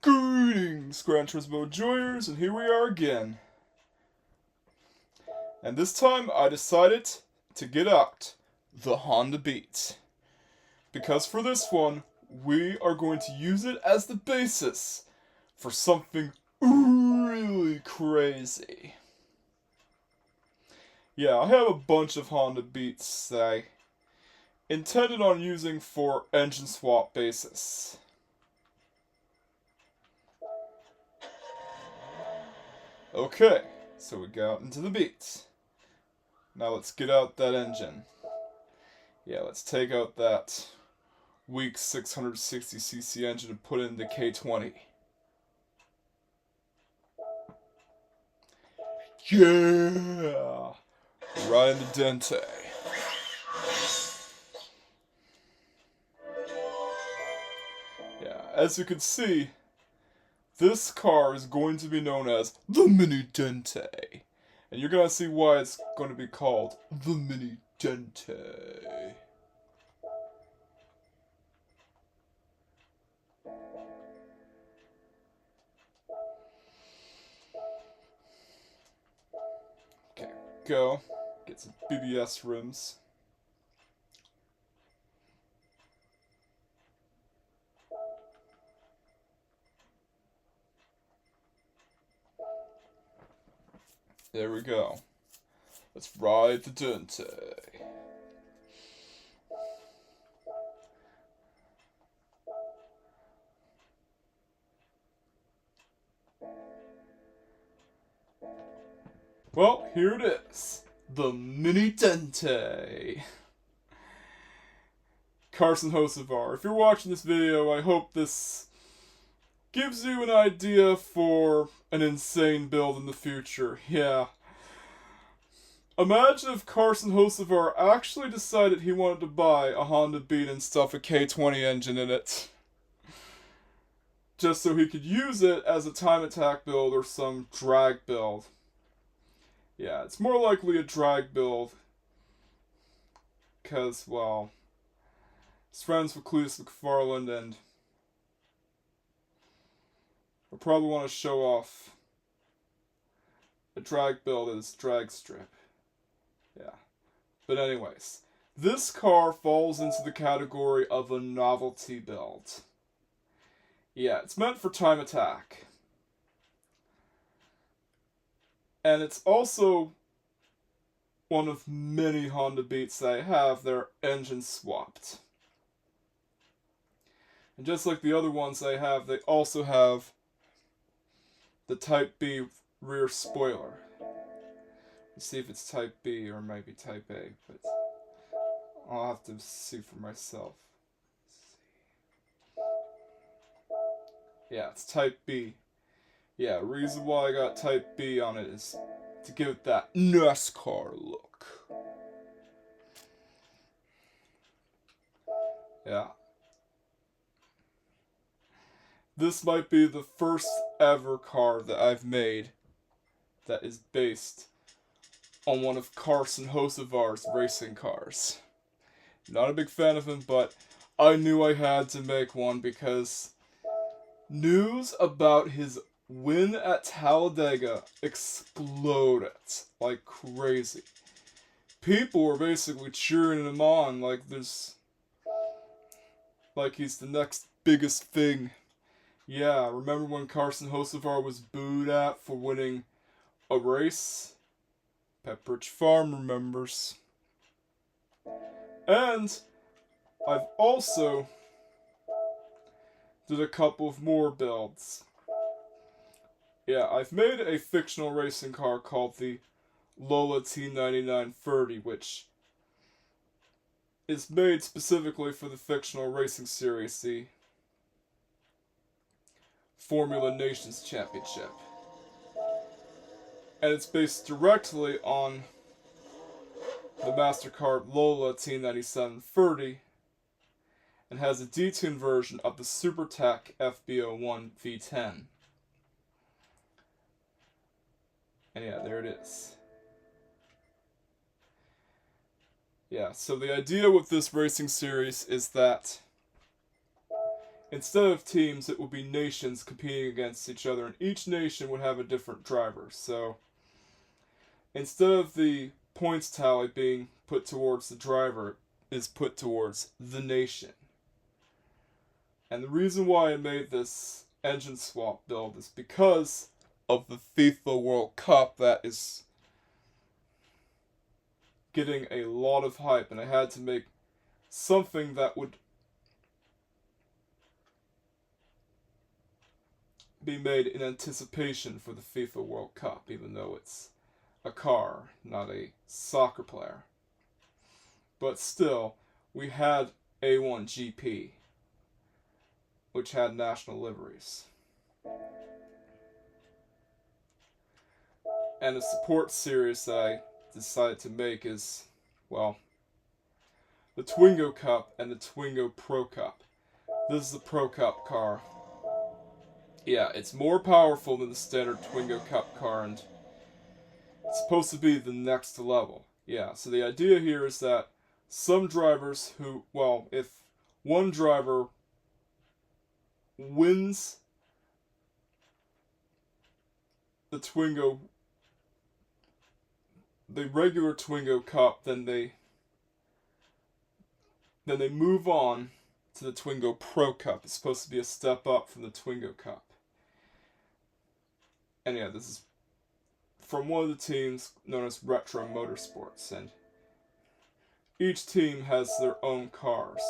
Greetings, Gran Turismo enjoyers, and here we are again. And this time I decided to get out the Honda Beat. Because for this one, we are going to use it as the basis for something really crazy. Yeah, I have a bunch of Honda Beats that I intended on using for engine swap basis. Okay, so we got into the Beat. Now let's get out that engine. Yeah, let's take out that weak 660cc engine and put in the K20. Yeah! Right in the Dente. Yeah, as you can see, this car is going to be known as the Mini Dente. And you're going to see why it's going to be called the Mini Dente. Okay, go. Get some BBS rims. There we go. Let's ride the Dente. Well, here it is. The Mini Dente. Carson Hocevar, if you're watching this video, I hope this gives you an idea for an insane build in the future. Yeah. Imagine if Carson Hocevar actually decided he wanted to buy a Honda Beat and stuff a K20 engine in it. Just so he could use it as a time attack build or some drag build. Yeah, it's more likely a drag build. Because, well, he's friends with Cletus McFarland and will probably want to show off a drag build as drag strip. Yeah. But anyways, this car falls into the category of a novelty build. Yeah, it's meant for time attack. And it's also one of many Honda Beats that I have their engine swapped. And just like the other ones I have, they also have the Type B rear spoiler. Let's see if it's Type B or maybe Type A, but I'll have to see for myself. Yeah, it's Type B. Yeah, reason why I got Type B on it is to give it that NASCAR look. Yeah. This might be the first ever car that I've made that is based on one of Carson Hocevar's racing cars. Not a big fan of him, but I knew I had to make one because news about his win at Talladega exploded like crazy. People were basically cheering him on like he's the next biggest thing. Yeah, remember when Carson Hocevar was booed at for winning a race? Pepperidge Farm remembers. And I've also did a couple of more builds. Yeah, I've made a fictional racing car called the Lola T9930, which is made specifically for the fictional racing series, the Formula Nations Championship. And it's based directly on the MasterCard Lola T9730 and has a detuned version of the SuperTech FB01 V10. And yeah, there it is. Yeah, so the idea with this racing series is that instead of teams, it will be nations competing against each other, and each nation would have a different driver. So instead of the points tally being put towards the driver, is put towards the nation. And the reason why I made this engine swap build is because of the FIFA World Cup that is getting a lot of hype, and I had to make something that would be made in anticipation for the FIFA World Cup, even though it's a car, not a soccer player. But still, we had A1GP, which had national liveries. And the support series that I decided to make is, well, the Twingo Cup and the Twingo Pro Cup. This is the Pro Cup car. Yeah, it's more powerful than the standard Twingo Cup car, and it's supposed to be the next level. Yeah, so the idea here is that some drivers who, well, if one driver wins the regular Twingo Cup, then they move on to the Twingo Pro Cup. It's supposed to be a step up from the Twingo Cup. And yeah, this is from one of the teams known as Retro Motorsports, and each team has their own cars.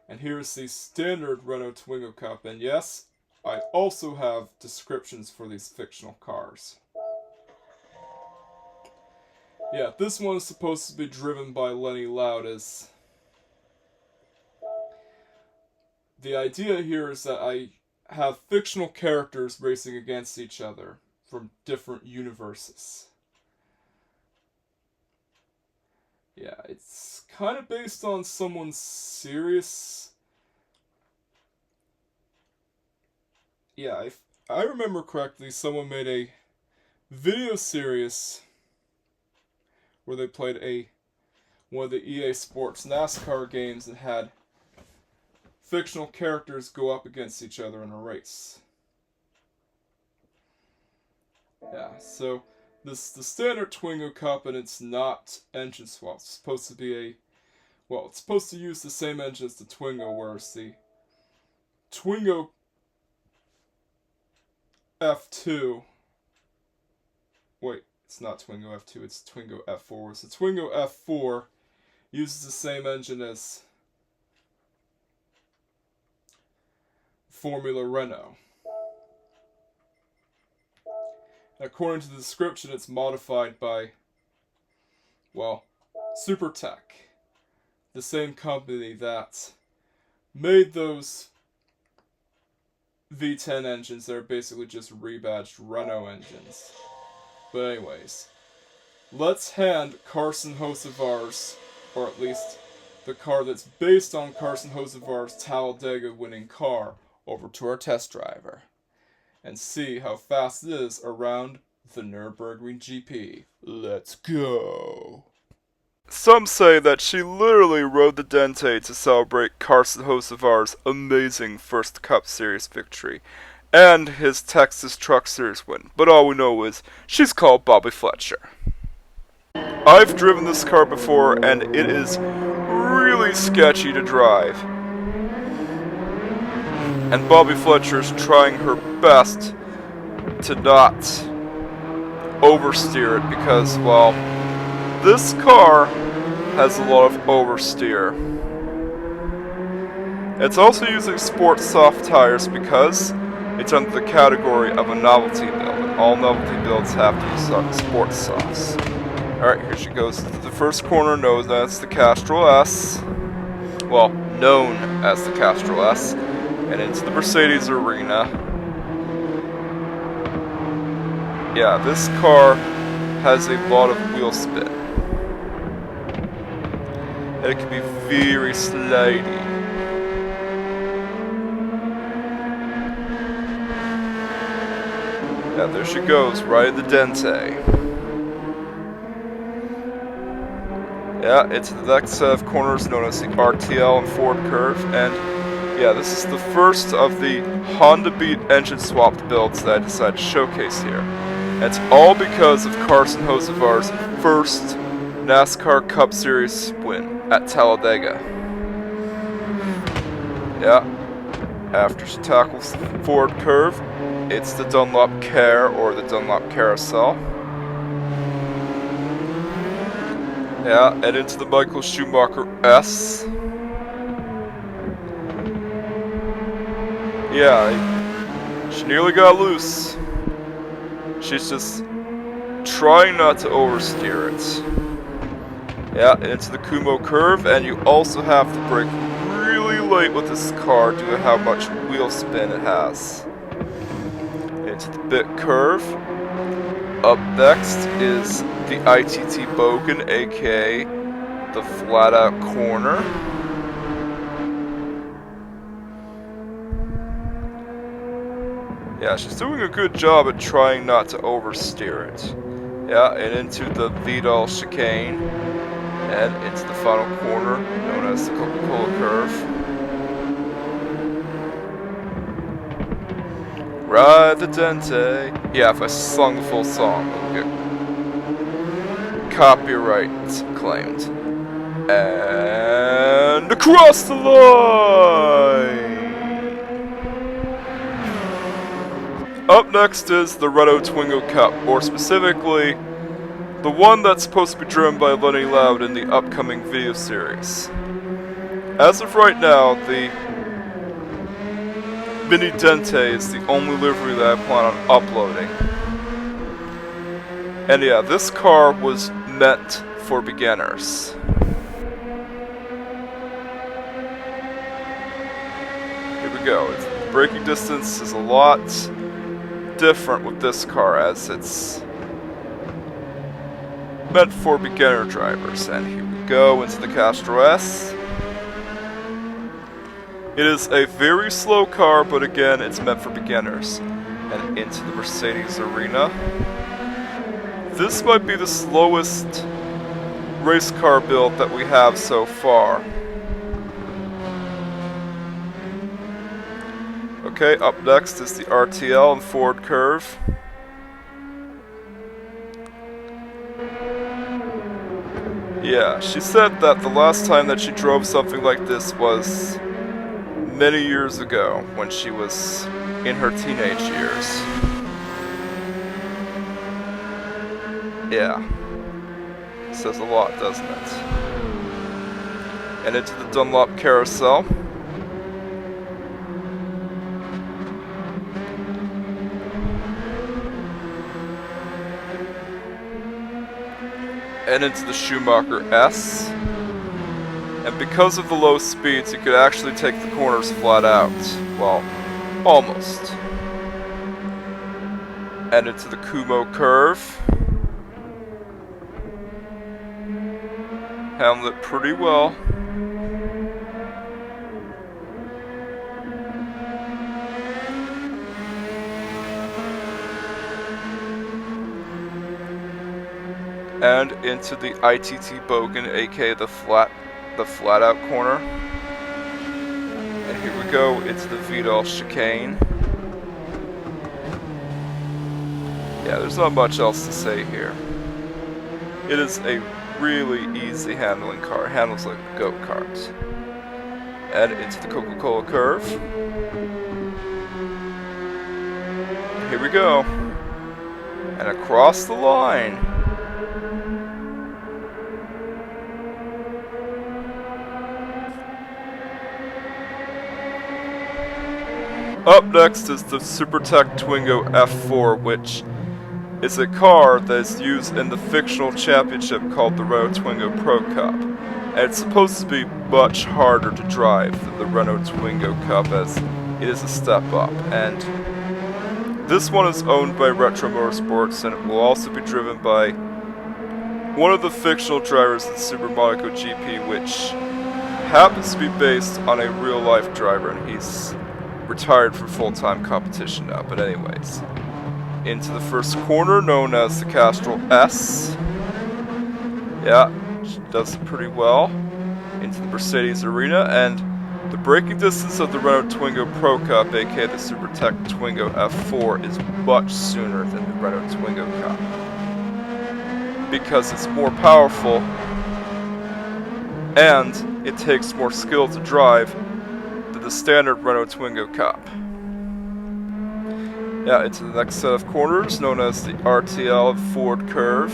And here's the standard Renault Twingo Cup, and yes, I also have descriptions for these fictional cars. Yeah, this one is supposed to be driven by Lenny Loud. As the idea here is that I have fictional characters racing against each other from different universes. Yeah, it's kind of based on someone's serious... Yeah, if I remember correctly, someone made a video series where they played one of the EA Sports NASCAR games and had fictional characters go up against each other in a race. Yeah, so this is the standard Twingo Cup, and it's not engine swap. It's supposed to be it's supposed to use the same engine as the Twingo, whereas the Twingo F2... Wait, it's not Twingo F2, it's Twingo F4. So Twingo F4 uses the same engine as Formula Renault. According to the description, it's modified by, well, Supertech, the same company that made those V10 engines that are basically just rebadged Renault engines. But anyways, let's hand Carson Hocevar's, or at least the car that's based on Carson Hocevar's Talladega winning car, over to our test driver and see how fast it is around the Nürburgring GP. Let's go! Some say that she literally rode the Dente to celebrate Carson Hocevar's amazing first Cup Series victory and his Texas Truck Series win, but all we know is she's called Bobby Fletcher. I've driven this car before, and it is really sketchy to drive. And Bobby Fletcher's trying her best to not oversteer it because, well, this car has a lot of oversteer. It's also using sport soft tires because it's under the category of a novelty build, and all novelty builds have to use sport softs. Alright, here she goes to the first corner, known as the Castrol S. Well, known as the Castrol S. And into the Mercedes arena. Yeah, this car has a lot of wheel spin. And it can be very slidey. Yeah, there she goes, right at the Dente. Yeah, into the next set of corners known as the RTL and forward curve, and yeah, this is the first of the Honda Beat engine swapped builds that I decided to showcase here. And it's all because of Carson Hocevar's first NASCAR Cup Series win at Talladega. Yeah, after she tackles the forward curve, it's the Dunlop Care or the Dunlop Carousel. Yeah, and into the Michael Schumacher S. Yeah, she nearly got loose. She's just trying not to oversteer it. Yeah, and into the Kumo curve, and you also have to brake really late with this car due to how much wheel spin it has. Into the bit curve. Up next is the ITT Bogan, aka the flat out corner. Yeah, she's doing a good job at trying not to oversteer it. Yeah, and into the Vidal chicane, and into the final corner, known as the Coca-Cola curve. Ride the Dente. Yeah, if I sung the full song, it would get copyright claimed. And across the line! Up next is the Renault Twingo Cup, or specifically, the one that's supposed to be driven by Lenny Loud in the upcoming video series. As of right now, the Mini Dente is the only livery that I plan on uploading. And yeah, this car was meant for beginners. Here we go. The braking distance is a lot different with this car, as it's meant for beginner drivers. And here we go into the Castro S. It is a very slow car, but again, it's meant for beginners. And into the Mercedes Arena. This might be the slowest race car build that we have so far. Okay, up next is the RTL and forward curve. Yeah, she said that the last time that she drove something like this was many years ago, when she was in her teenage years. Yeah. Says a lot, doesn't it? And into the Dunlop Carousel. And into the Schumacher S. And because of the low speeds, you could actually take the corners flat out. Well, almost. And into the Kumo curve. Handled it pretty well. And into the ITT Bogan, aka the flat out corner. And here we go into the Vidal chicane. Yeah, there's not much else to say here. It is a really easy handling car. It handles like a go-kart. And into the Coca-Cola curve. Here we go. And across the line. Up next is the Supertech Twingo F4, which is a car that is used in the fictional championship called the Renault Twingo Pro Cup. And it's supposed to be much harder to drive than the Renault Twingo Cup, as it is a step up. And this one is owned by Retro Motorsports, and it will also be driven by one of the fictional drivers in Super Monaco GP, which happens to be based on a real-life driver, and he's retired from full-time competition now. But anyways, into the first corner, known as the Castrol S. Yeah, She does it pretty well into the Mercedes arena, and the braking distance of the Renault Twingo Pro Cup, aka the SuperTech Twingo F4, is much sooner than the Renault Twingo Cup, because it's more powerful and it takes more skill to drive than the standard Renault Twingo Cup. Yeah, into the next set of corners, known as the RTL Ford Curve.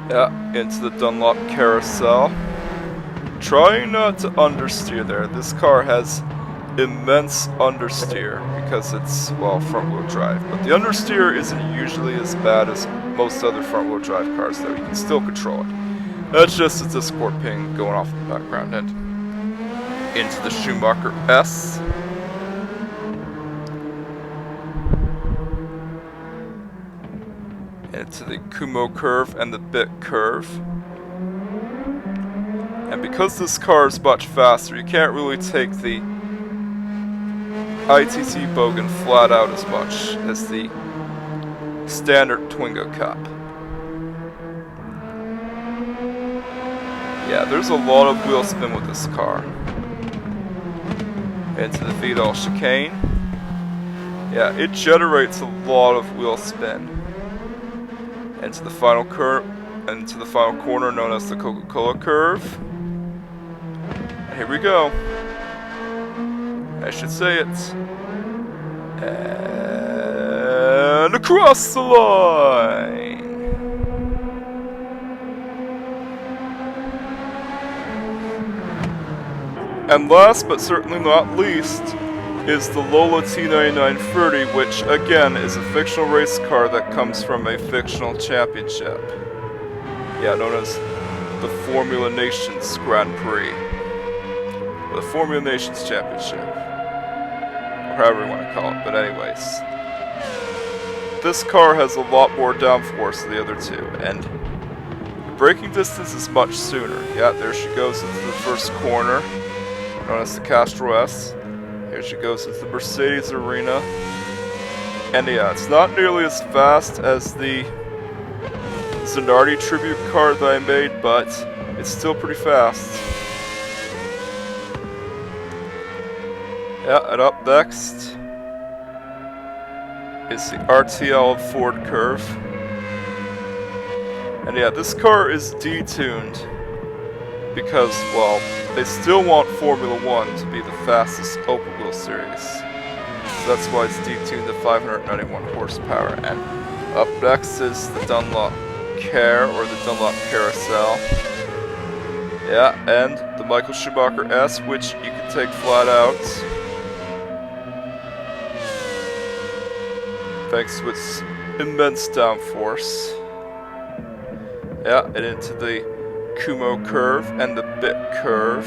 Yeah, into the Dunlop Carousel. Trying not to understeer there. This car has immense understeer because it's, well, front-wheel drive. But the understeer isn't usually as bad as most other front-wheel drive cars, though. You can still control it. That's just a Discord ping going off in the background. And into the Schumacher S. Into the Kumo curve and the Bit curve. And because this car is much faster, you can't really take the ITT Bogan flat out as much as the standard Twingo Cup. Yeah, there's a lot of wheel spin with this car. Into the Vidal chicane. Yeah, it generates a lot of wheel spin. Into the final curve, into the final corner known as the Coca-Cola curve. And here we go. I should say it. And across the line. And last but certainly not least is the Lola T9930, which again is a fictional race car that comes from a fictional championship. Yeah, known as the Formula Nations Grand Prix. Or the Formula Nations Championship. Or however you want to call it, but anyways. This car has a lot more downforce than the other two, and the braking distance is much sooner. Yeah, there she goes into the first corner, known as the Castro S. Here she goes into the Mercedes arena. And yeah, it's not nearly as fast as the Zanardi tribute car that I made, but it's still pretty fast. Yeah, and up next is the RTL Ford Curve. And yeah, this car is detuned because, well, they still want Formula 1 to be the fastest open wheel series. So that's why it's detuned to 591 horsepower. And up next is the Dunlop Care, or the Dunlop Carousel. Yeah, and the Michael Schumacher S, which you can take flat out, thanks to its immense downforce. Yeah, and into the Kumo curve and the Bit curve.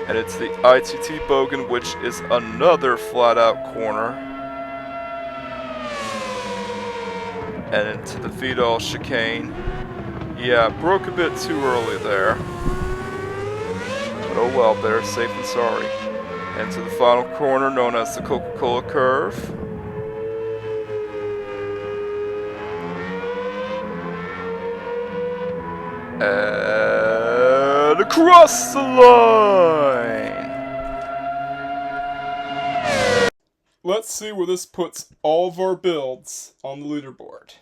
And it's the ITT Bogan, which is another flat out corner. And into the Vidal chicane. Yeah, broke a bit too early there. But oh well, better safe than sorry. And to the final corner known as the Coca-Cola curve. And across the line! Let's see where this puts all of our builds on the leaderboard.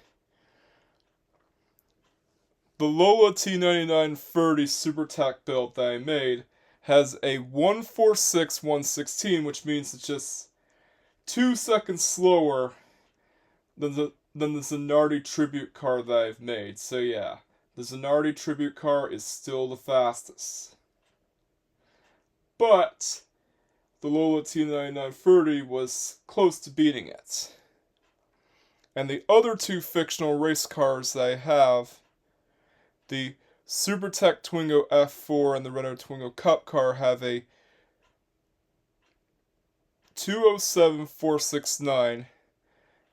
The Lola T9930 SuperTech build that I made has a 146-116, which means it's just 2 seconds slower than the Zanardi tribute car that I've made. So yeah, the Zanardi tribute car is still the fastest. But the Lola T9930 was close to beating it. And the other two fictional race cars that I have, the SuperTech Twingo F4 and the Renault Twingo Cup car, have a 207-469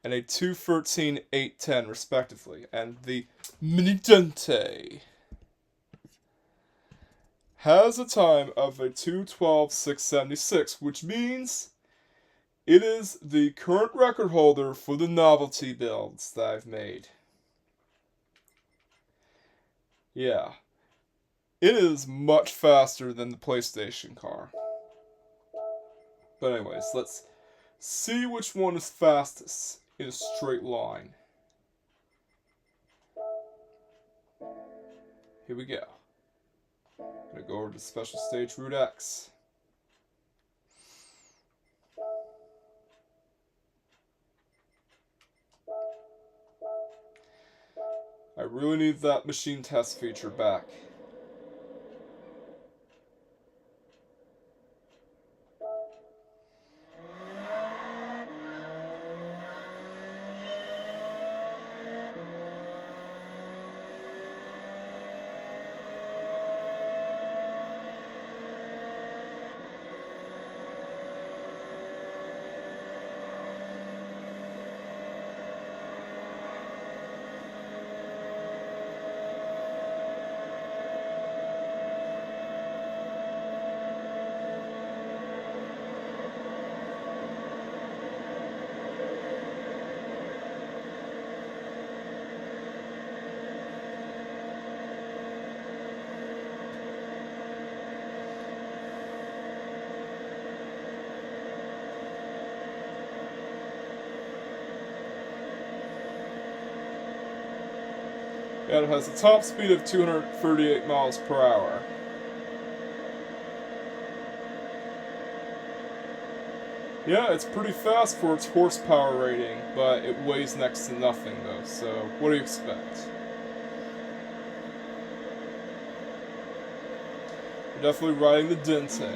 and a 213-810 respectively. And the Mini Dente has a time of a 2:12.676, which means it is the current record holder for the novelty builds that I've made. Yeah. It is much faster than the PlayStation car. But anyways, let's see which one is fastest in a straight line. Here we go. Gonna go over to Special Stage Route X. I really need that machine test feature back. And it has a top speed of 238 miles per hour. Yeah, it's pretty fast for its horsepower rating, but it weighs next to nothing though, so what do you expect? You're definitely riding the Dente.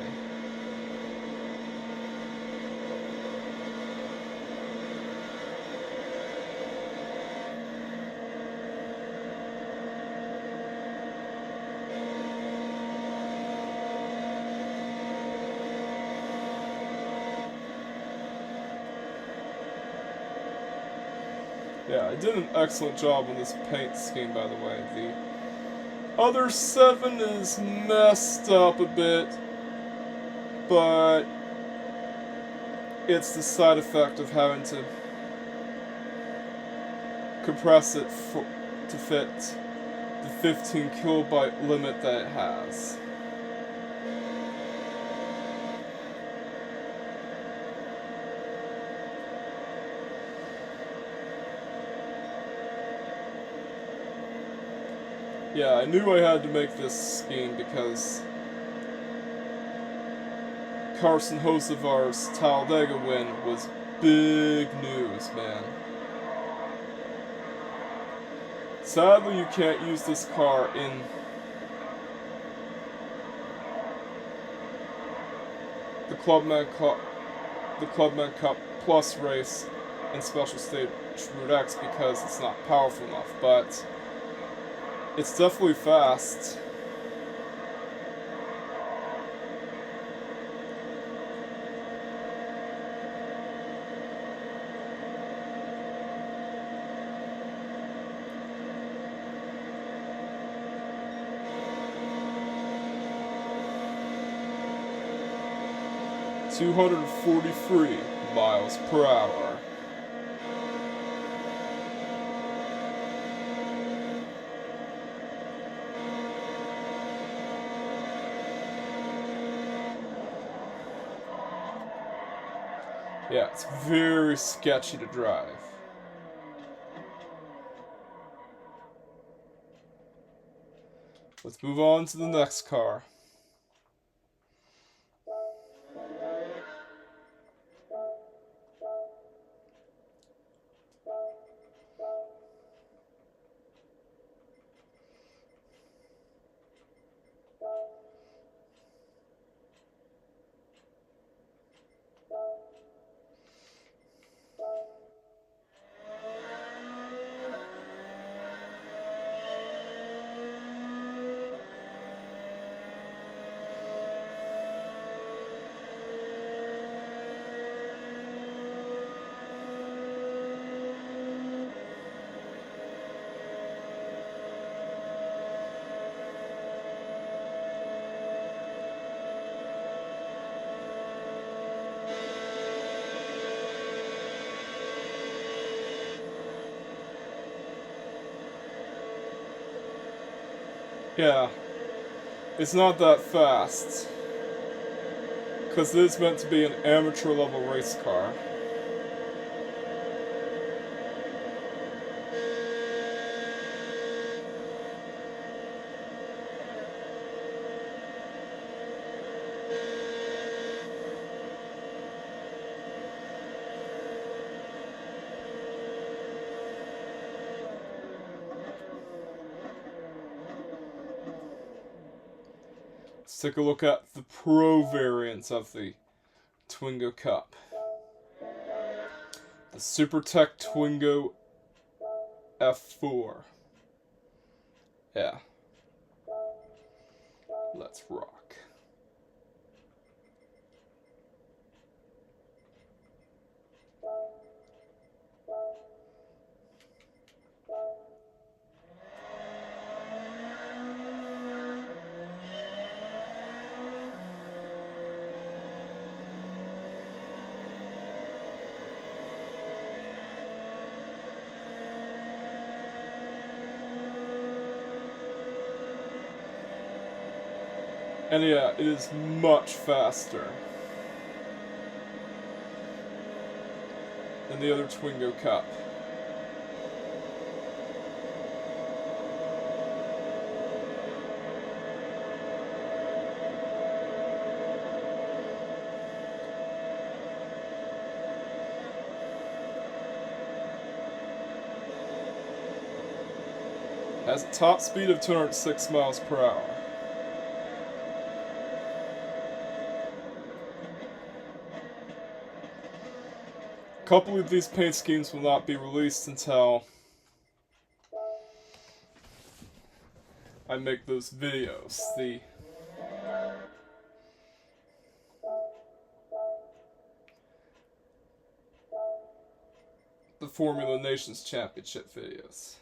Yeah, I did an excellent job on this paint scheme, by the way. The other 7 is messed up a bit, but it's the side effect of having to compress it to fit the 15 kilobyte limit that it has. Yeah, I knew I had to make this scheme because Carson Hocevar's Talladega win was big news, man. Sadly, you can't use this car in the Clubman Cup Plus race and Special Stage Route X because it's not powerful enough, but it's definitely fast. .243 miles per hour. Yeah, it's very sketchy to drive. Let's move on to the next car. Yeah, it's not that fast. Because it is meant to be an amateur level race car. Let's take a look at the Pro variants of the Twingo Cup. The SuperTech Twingo F4. Yeah. Let's rock. And yeah, it is much faster than the other Twingo Cup. Has a top speed of 206 miles per hour. A couple of these paint schemes will not be released until I make those videos. The Formula Nations Championship videos.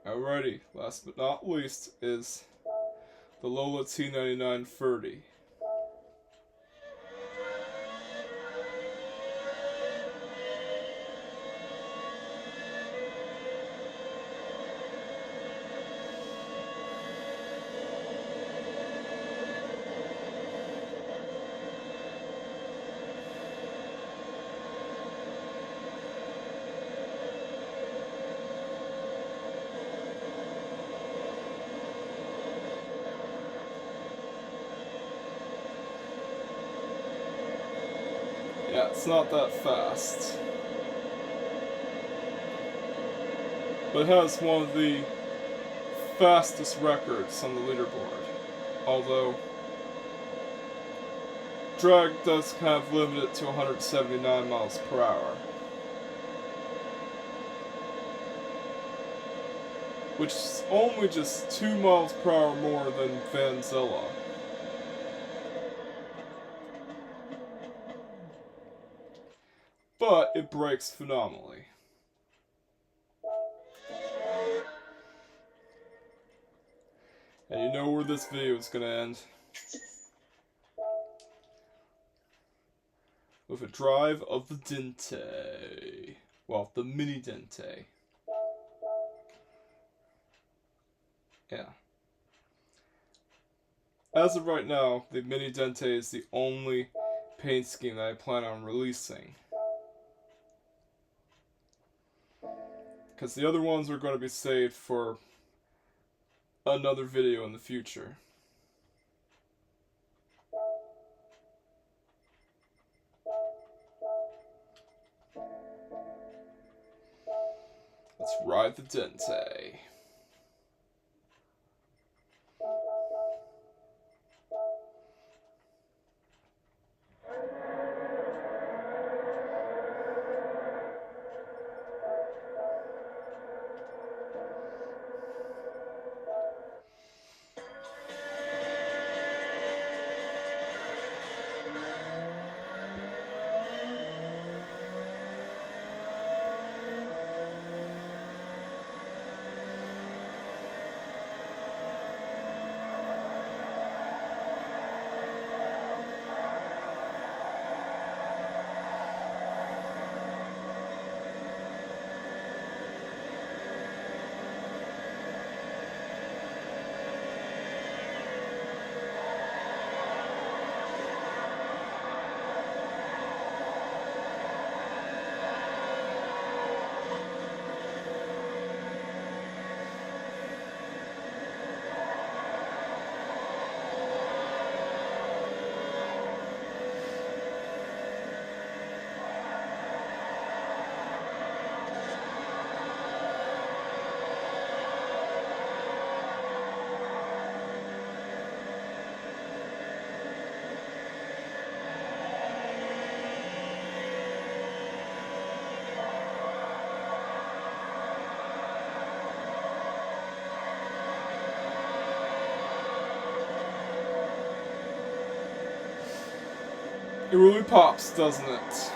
Alrighty, last but not least is the Lola T99 30. Yeah, it's not that fast. But it has one of the fastest records on the leaderboard. Although, drag does kind of limit it to 179 miles per hour. Which is only just 2 miles per hour more than Vanzilla. But it brakes phenomenally. And you know where this video is gonna end. With a drive of the Dente. Well, the Mini Dente. Yeah. As of right now, the Mini Dente is the only paint scheme that I plan on releasing. Because the other ones are going to be saved for another video in the future. Let's ride the Dente. It really pops, doesn't it?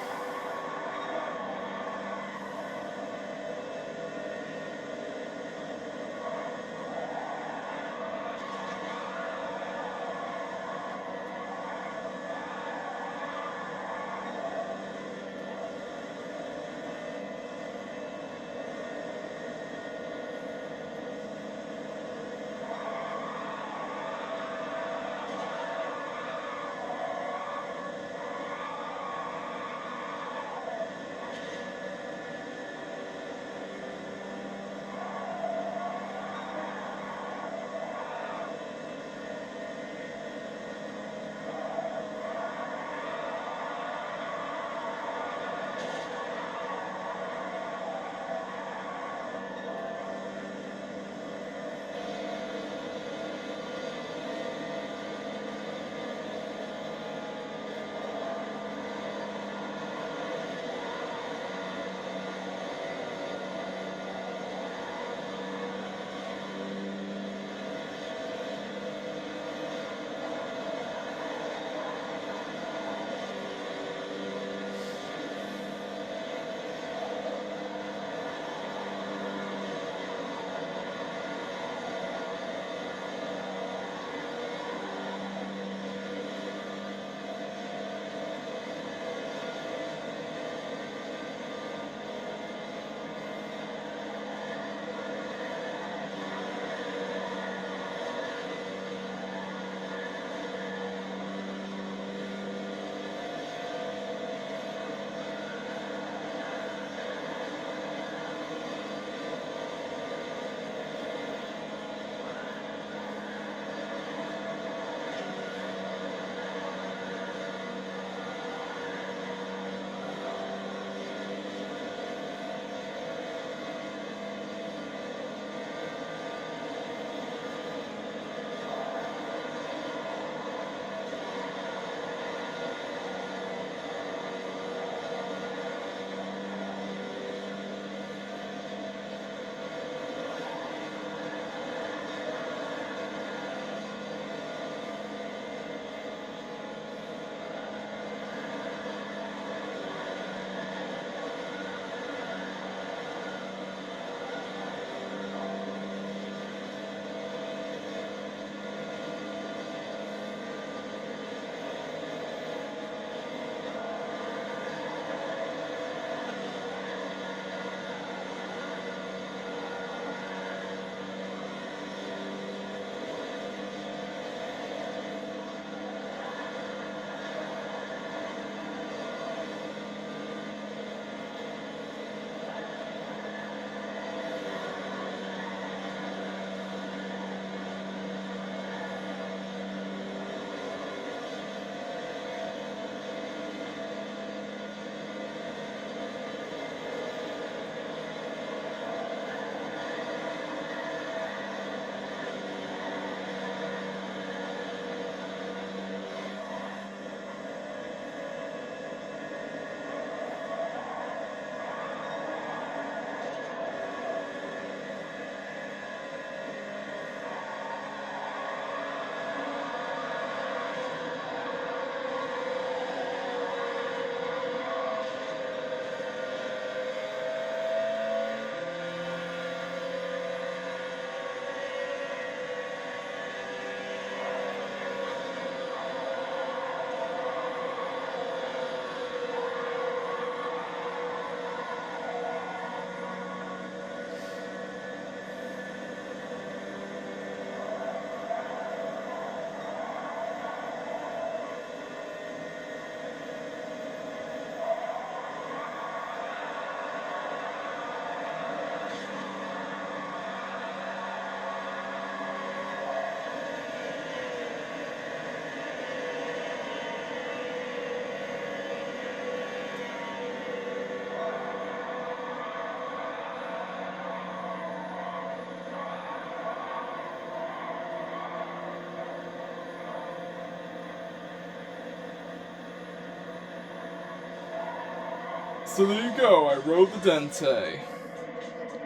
So there you go, I rode the Dente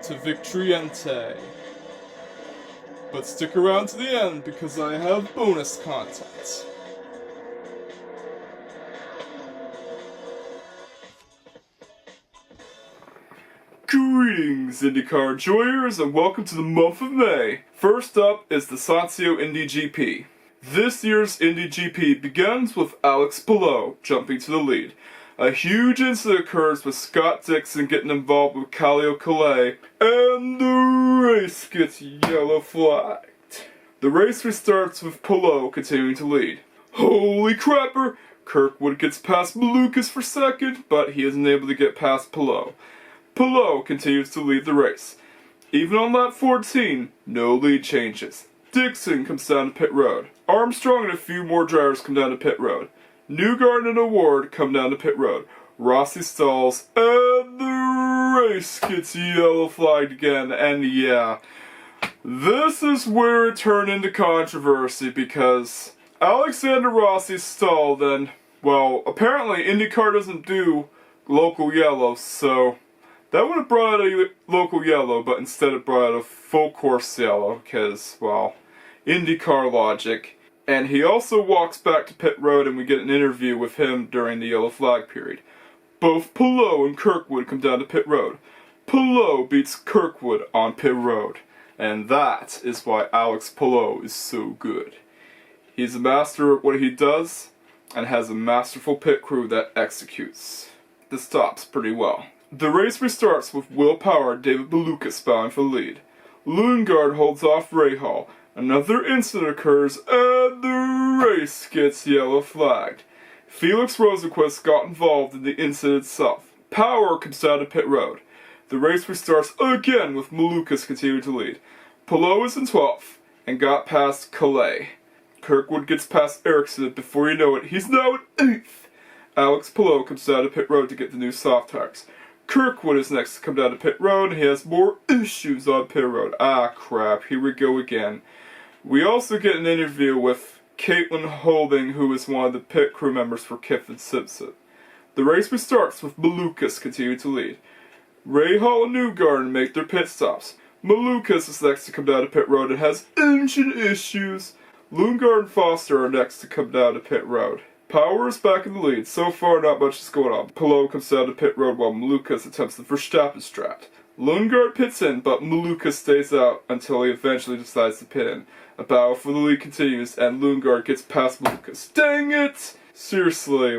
to Victoriente. But stick around to the end because I have bonus content. Greetings, IndyCar enjoyers, and welcome to the month of May. First up is the Sancio Indy GP. This year's Indy GP begins with Alex Palou jumping to the lead. A huge incident occurs with Scott Dixon getting involved with Khalil Calais, and the race gets yellow flagged. The race restarts with Palou continuing to lead. Holy crapper! Kirkwood gets past Malukas for second, but he isn't able to get past Palou. Palou continues to lead the race. Even on lap 14, no lead changes. Dixon comes down to pit road. Armstrong and a few more drivers come down to pit road. Newgarden and Award come down to pit road. Rossi stalls, and the race gets yellow flagged again, and yeah. This is where it turned into controversy because Alexander Rossi stalled and, well, apparently IndyCar doesn't do local yellow, so that would have brought out a local yellow, but instead it brought out a full course yellow, because, well, IndyCar logic. And he also walks back to pit road and we get an interview with him during the yellow flag period. Both Palou and Kirkwood come down to pit road. Palou beats Kirkwood on pit road. And that is why Alex Palou is so good. He's a master at what he does, and has a masterful pit crew that executes the stops pretty well. The race restarts with Will Power and David Malukas bound for the lead. Lundgaard holds off Rahal. Another incident occurs, and the race gets yellow flagged. Felix Rosenquist got involved in the incident itself. Power comes down to pit road. The race restarts again with Malukas continuing to lead. Palou is in 12th and got past Calais. Kirkwood gets past Ericsson. Before you know it, he's now in 8th. Alex Palou comes down to pit road to get the new soft tires. Kirkwood is next to come down to pit road, and he has more issues on pit road. Ah, crap, here we go again. We also get an interview with Caitlin Holding, who is one of the pit crew members for Kiffin Simpson. The race restarts with Malukas continuing to lead. Rahal and Newgarden make their pit stops. Malukas is next to come down to pit road and has engine issues. Lundgaard and Foster are next to come down to pit road. Power is back in the lead. So far, not much is going on. Palou comes down to pit road while Malukas attempts the Verstappen strat. Lundgaard pits in, but Malukas stays out until he eventually decides to pit in. A battle for the lead continues, and Lundgaard gets past Malukas. Dang it! Seriously,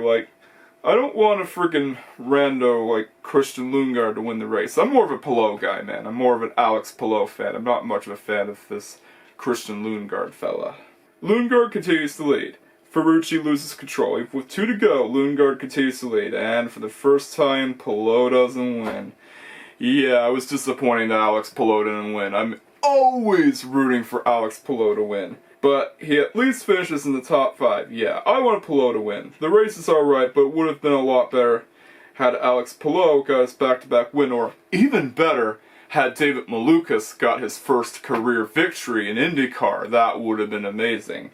I don't want a friggin' rando like Christian Lundgaard to win the race. I'm more of a Palou guy, man. I'm more of an Alex Palou fan. I'm not much of a fan of this Christian Lundgaard fella. Lundgaard continues to lead. Ferrucci loses control. With 2 to go, Lundgaard continues to lead, and for the first time, Palou doesn't win. Yeah, it was disappointing that Alex Palou didn't win. I'm always rooting for Alex Palou to win. But he at least finishes in the top 5. Yeah, I want Palou to win. The race is alright, but it would have been a lot better had Alex Palou got his back-to-back win, or even better, had David Malukas got his first career victory in IndyCar. That would have been amazing.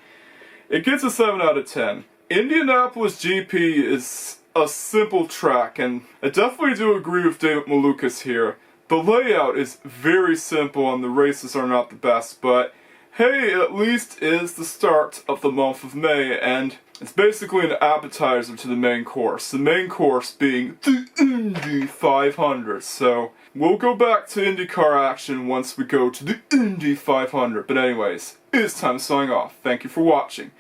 It gets a 7 out of 10. Indianapolis GP is a simple track, and I definitely do agree with David Malukas here. The layout is very simple and the races are not the best, but hey, it at least is the start of the month of May, and it's basically an appetizer to the main course. The main course being the Indy 500, so we'll go back to IndyCar action once we go to the Indy 500. But anyways, it's time to sign off. Thank you for watching.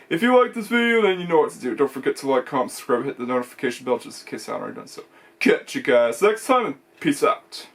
If you like this video, then you know what to do. Don't forget to like, comment, subscribe, hit the notification bell just in case I haven't already done so. Catch you guys next time, and peace out.